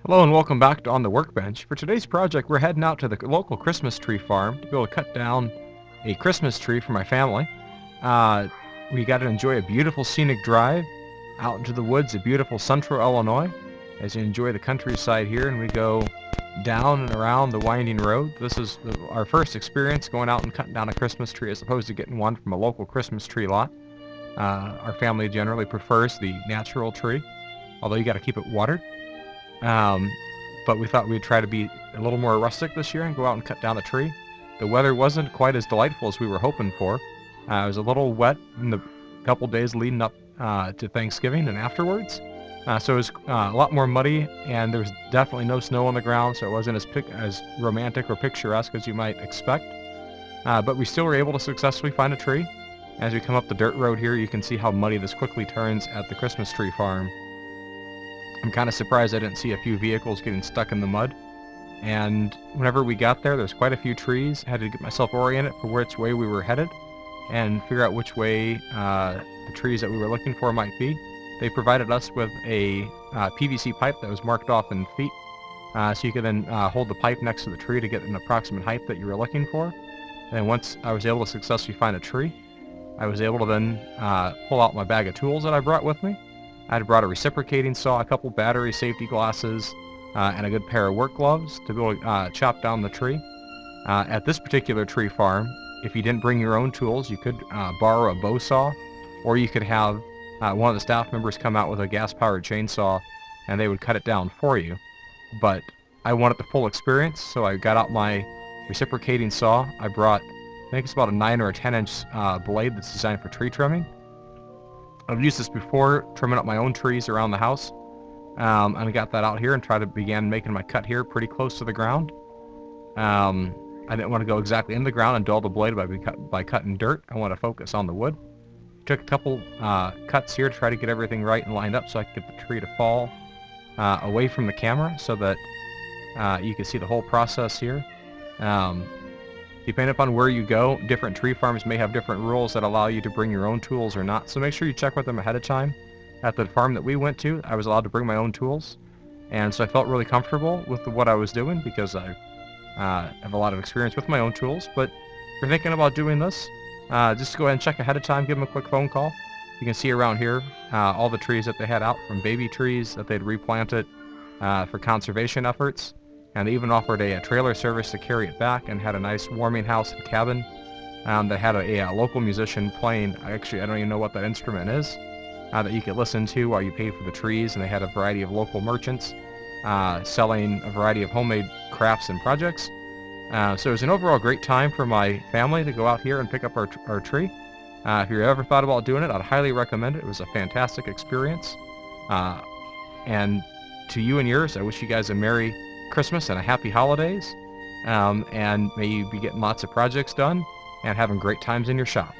Hello and welcome back to On the Workbench. For today's project, we're heading out to the local Christmas tree farm to be able to cut down a Christmas tree for my family. Uh, we got to enjoy a beautiful scenic drive out into the woods of beautiful central Illinois as you enjoy the countryside here, and we go down and around the winding road. This is our first experience going out and cutting down a Christmas tree as opposed to getting one from a local Christmas tree lot. Our family generally prefers the natural tree, although you got to keep it watered. Um, but we thought we'd try to be a little more rustic this year and go out and cut down a tree. The weather wasn't quite as delightful as we were hoping for. It was a little wet in the couple days leading up to Thanksgiving and afterwards. So it was a lot more muddy, and there was definitely no snow on the ground, so it wasn't as romantic or picturesque as you might expect. But we still were able to successfully find a tree. As we come up the dirt road here, you can see how muddy this quickly turns at the Christmas tree farm. I'm kind of surprised I didn't see a few vehicles getting stuck in the mud. And whenever we got there's quite a few trees. I had to get myself oriented for which way we were headed and figure out which way the trees that we were looking for might be. They provided us with a PVC pipe that was marked off in feet, so you could then hold the pipe next to the tree to get an approximate height that you were looking for. And once I was able to successfully find a tree, I was able to then pull out my bag of tools that I brought with me. I had brought a reciprocating saw, a couple battery safety glasses, and a good pair of work gloves to be able to chop down the tree. At this particular tree farm, if you didn't bring your own tools, you could borrow a bow saw, or you could have one of the staff members come out with a gas-powered chainsaw, and they would cut it down for you. But I wanted the full experience, so I got out my reciprocating saw. I brought, I think it's about a 9 or a 10-inch blade that's designed for tree trimming. I've used this before, trimming up my own trees around the house. And I got that out here and began making my cut here pretty close to the ground. I didn't want to go exactly in the ground and dull the blade by cutting dirt. I want to focus on the wood. Took a couple cuts here to try to get everything right and lined up so I could get the tree to fall away from the camera so that you can see the whole process here. Depending upon where you go, different tree farms may have different rules that allow you to bring your own tools or not. So make sure you check with them ahead of time. At the farm that we went to, I was allowed to bring my own tools. And so I felt really comfortable with what I was doing because I have a lot of experience with my own tools. But if you're thinking about doing this, just go ahead and check ahead of time. Give them a quick phone call. You can see around here all the trees that they had out, from baby trees that they'd replanted for conservation efforts. And they even offered a trailer service to carry it back, and had a nice warming house and cabin that had a local musician playing. Actually, I don't even know what that instrument is, that you could listen to while you paid for the trees. And they had a variety of local merchants selling a variety of homemade crafts and projects. So it was an overall great time for my family to go out here and pick up our tree. If you ever thought about doing it, I'd highly recommend it. It was a fantastic experience. And to you and yours, I wish you guys a Merry Christmas and a happy holidays, and may you be getting lots of projects done and having great times in your shop.